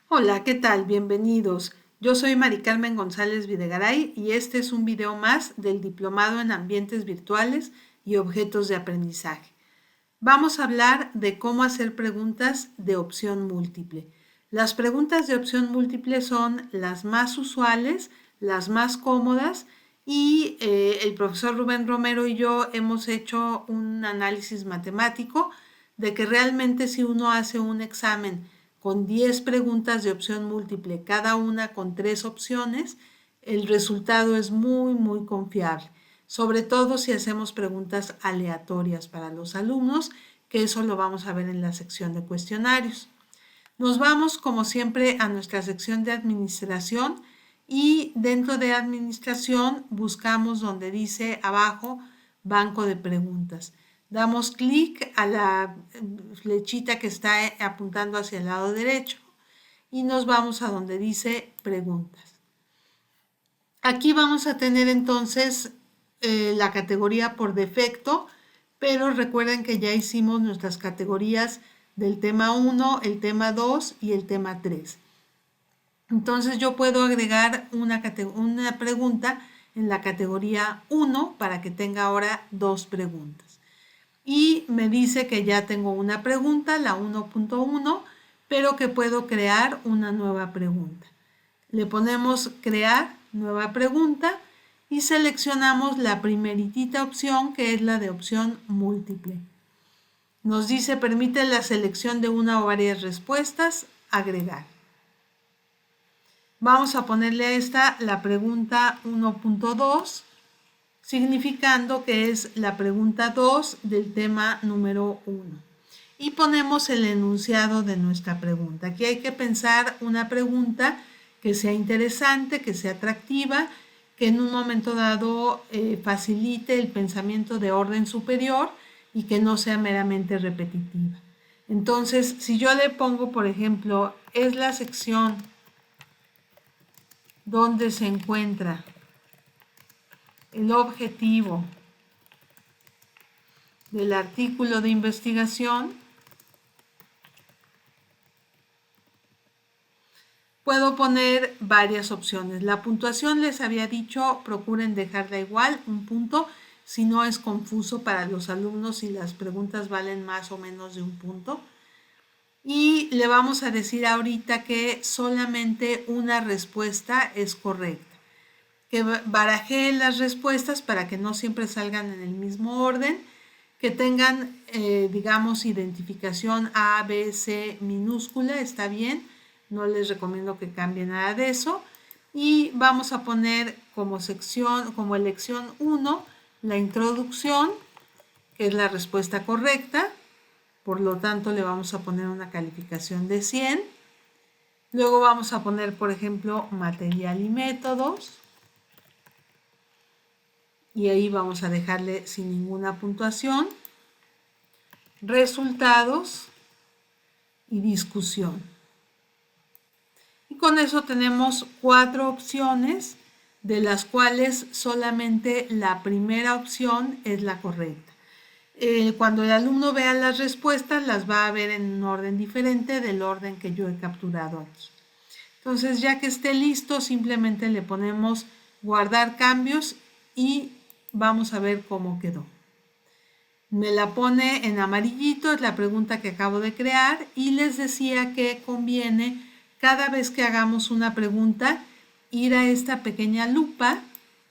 Hola, ¿qué tal? Bienvenidos. Yo soy Mari Carmen González Videgaray y este es un video más del Diplomado en Ambientes Virtuales y Objetos de Aprendizaje. Vamos a hablar de cómo hacer preguntas de opción múltiple. Las preguntas de opción múltiple son las más usuales, las más cómodas y el profesor Rubén Romero y yo hemos hecho un análisis matemático de que realmente si uno hace un examen con 10 preguntas de opción múltiple, cada una con 3 opciones, el resultado es muy confiable. Sobre todo si hacemos preguntas aleatorias para los alumnos, que eso lo vamos a ver en la sección de cuestionarios. Nos vamos, como siempre, a nuestra sección de administración y dentro de administración buscamos donde dice abajo banco de preguntas. Damos clic a la flechita que está apuntando hacia el lado derecho y nos vamos a donde dice preguntas. Aquí vamos a tener entonces la categoría por defecto, pero recuerden que ya hicimos nuestras categorías del tema 1, el tema 2 y el tema 3. Entonces yo puedo agregar una pregunta en la categoría 1 para que tenga ahora 2 preguntas. Y me dice que ya tengo una pregunta, la 1.1, pero que puedo crear una nueva pregunta. Le ponemos crear nueva pregunta y seleccionamos la primeritita opción que es la de opción múltiple. Nos dice permite la selección de una o varias respuestas, agregar. Vamos a ponerle a esta la pregunta 1.2, significando que es la pregunta 2 del tema número 1. Y ponemos el enunciado de nuestra pregunta. Aquí hay que pensar una pregunta que sea interesante, que sea atractiva, que en un momento dado facilite el pensamiento de orden superior y que no sea meramente repetitiva. Entonces, si yo le pongo, por ejemplo, es la sección donde se encuentra el objetivo del artículo de investigación, puedo poner varias opciones. La puntuación les había dicho, procuren dejarla igual, un punto, si no es confuso para los alumnos si las preguntas valen más o menos de un punto. Y le vamos a decir ahorita que solamente una respuesta es correcta. Que barajee las respuestas para que no siempre salgan en el mismo orden, que tengan, digamos, identificación A, B, C minúscula, está bien, no les recomiendo que cambie nada de eso. Y vamos a poner como sección, como elección 1, la introducción, que es la respuesta correcta, por lo tanto le vamos a poner una calificación de 100. Luego vamos a poner, por ejemplo, material y métodos. Y ahí vamos a dejarle sin ninguna puntuación. Resultados y discusión. Y con eso tenemos 4 opciones, de las cuales solamente la primera opción es la correcta. Cuando el alumno vea las respuestas, las va a ver en un orden diferente del orden que yo he capturado aquí. Entonces, ya que esté listo, simplemente le ponemos guardar cambios y vamos a ver cómo quedó. Me la pone en amarillito, es la pregunta que acabo de crear y les decía que conviene cada vez que hagamos una pregunta ir a esta pequeña lupa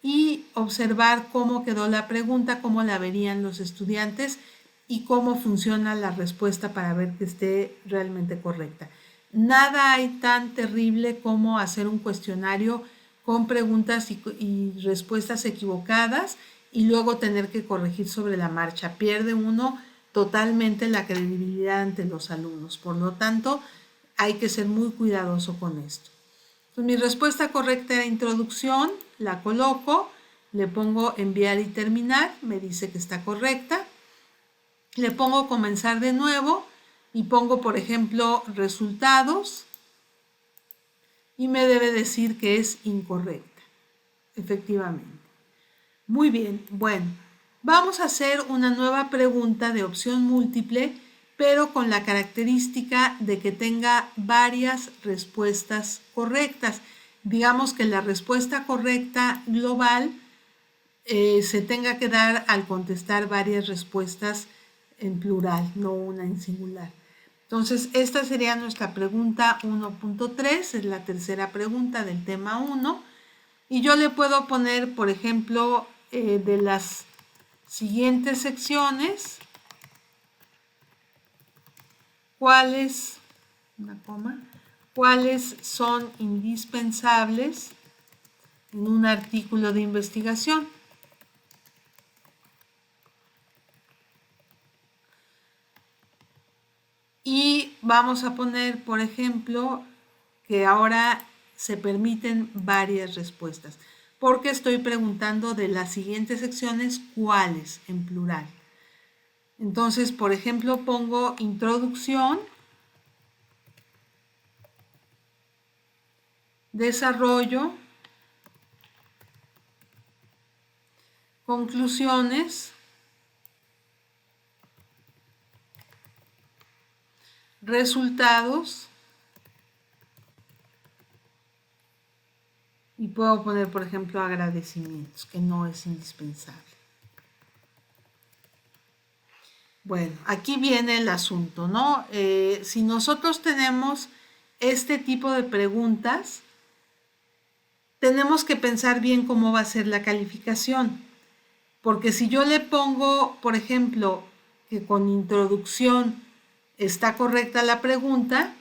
y observar cómo quedó la pregunta, cómo la verían los estudiantes y cómo funciona la respuesta para ver que esté realmente correcta. Nada hay tan terrible como hacer un cuestionario con preguntas y respuestas equivocadas y luego tener que corregir sobre la marcha. Pierde uno totalmente la credibilidad ante los alumnos. Por lo tanto, hay que ser muy cuidadoso con esto. Entonces, mi respuesta correcta era introducción, la coloco, le pongo enviar y terminar, me dice que está correcta. Le pongo comenzar de nuevo y pongo, por ejemplo, resultados y me debe decir que es incorrecta, efectivamente. Muy bien, bueno, vamos a hacer una nueva pregunta de opción múltiple, pero con la característica de que tenga varias respuestas correctas. Digamos que la respuesta correcta global se tenga que dar al contestar varias respuestas en plural, no una en singular. Entonces, esta sería nuestra pregunta 1.3, es la tercera pregunta del tema 1. Y yo le puedo poner, por ejemplo, de las siguientes secciones, cuáles son indispensables en un artículo de investigación. Y vamos a poner, por ejemplo, que ahora se permiten varias respuestas, porque estoy preguntando de las siguientes secciones, ¿cuáles? En plural. Entonces, por ejemplo, pongo introducción, desarrollo, conclusiones, resultados, y puedo poner, por ejemplo, agradecimientos, que no es indispensable. Bueno, aquí viene el asunto, ¿no? Si nosotros tenemos este tipo de preguntas, tenemos que pensar bien cómo va a ser la calificación. Porque si yo le pongo, por ejemplo, que con introducción está correcta la pregunta,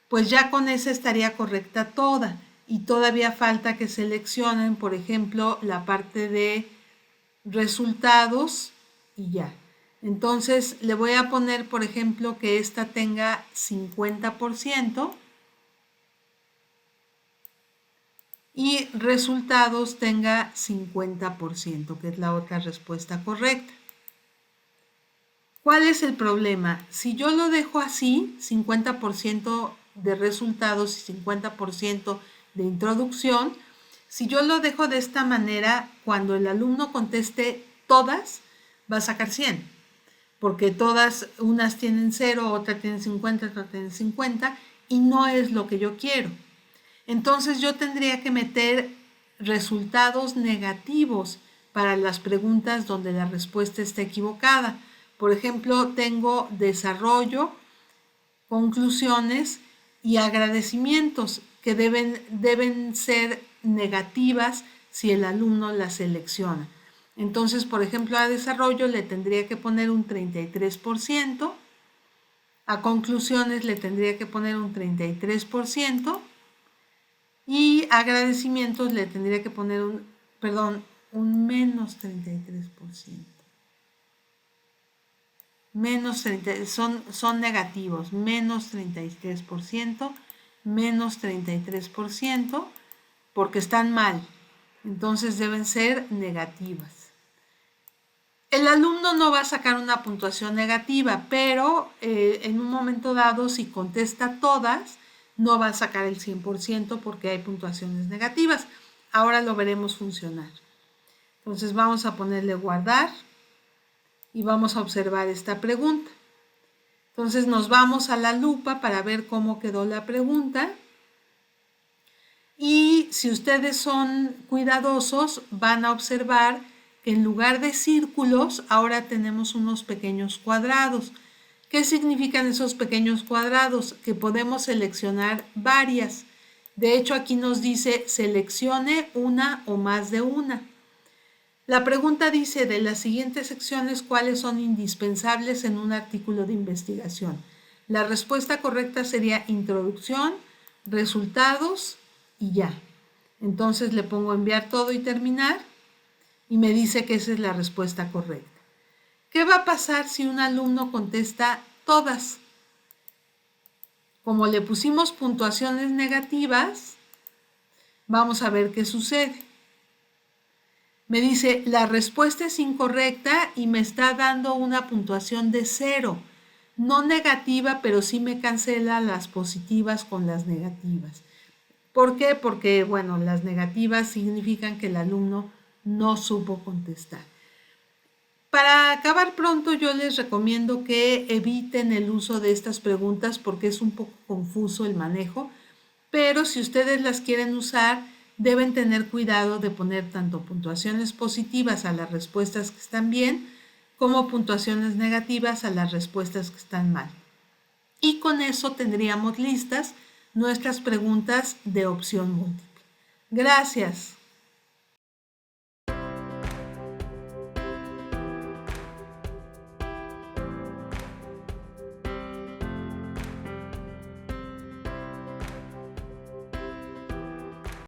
pues ya con esa estaría correcta toda. Y todavía falta que seleccionen, por ejemplo, la parte de resultados y ya. Entonces le voy a poner, por ejemplo, que esta tenga 50% y resultados tenga 50%, que es la otra respuesta correcta. ¿Cuál es el problema? Si yo lo dejo así, 50% de resultados y 50% de introducción, si yo lo dejo de esta manera, cuando el alumno conteste todas, va a sacar 100, porque todas, unas tienen 0, otra tiene 50, otra tiene 50, y no es lo que yo quiero. Entonces yo tendría que meter resultados negativos para las preguntas donde la respuesta está equivocada. Por ejemplo, tengo desarrollo, conclusiones y agradecimientos que deben ser negativas si el alumno las selecciona. Entonces, por ejemplo, a desarrollo le tendría que poner un 33%, a conclusiones le tendría que poner un 33%, y agradecimientos le tendría que poner un menos 33%. Menos 30, son negativos, menos 33%, menos 33%, porque están mal. Entonces deben ser negativas. El alumno no va a sacar una puntuación negativa, pero en un momento dado, si contesta todas, no va a sacar el 100% porque hay puntuaciones negativas. Ahora lo veremos funcionar. Entonces vamos a ponerle guardar y vamos a observar esta pregunta. Entonces nos vamos a la lupa para ver cómo quedó la pregunta. Y si ustedes son cuidadosos, van a observar que en lugar de círculos, ahora tenemos unos pequeños cuadrados. ¿Qué significan esos pequeños cuadrados? Que podemos seleccionar varias. De hecho, aquí nos dice seleccione una o más de una. La pregunta dice de las siguientes secciones cuáles son indispensables en un artículo de investigación. La respuesta correcta sería introducción, resultados y ya. Entonces le pongo enviar todo y terminar y me dice que esa es la respuesta correcta. ¿Qué va a pasar si un alumno contesta todas? Como le pusimos puntuaciones negativas, vamos a ver qué sucede. Me dice, la respuesta es incorrecta y me está dando una puntuación de 0. No negativa, pero sí me cancela las positivas con las negativas. ¿Por qué? Porque, bueno, las negativas significan que el alumno no supo contestar. Para acabar pronto, yo les recomiendo que eviten el uso de estas preguntas porque es un poco confuso el manejo, pero si ustedes las quieren usar, deben tener cuidado de poner tanto puntuaciones positivas a las respuestas que están bien, como puntuaciones negativas a las respuestas que están mal. Y con eso tendríamos listas nuestras preguntas de opción múltiple. Gracias.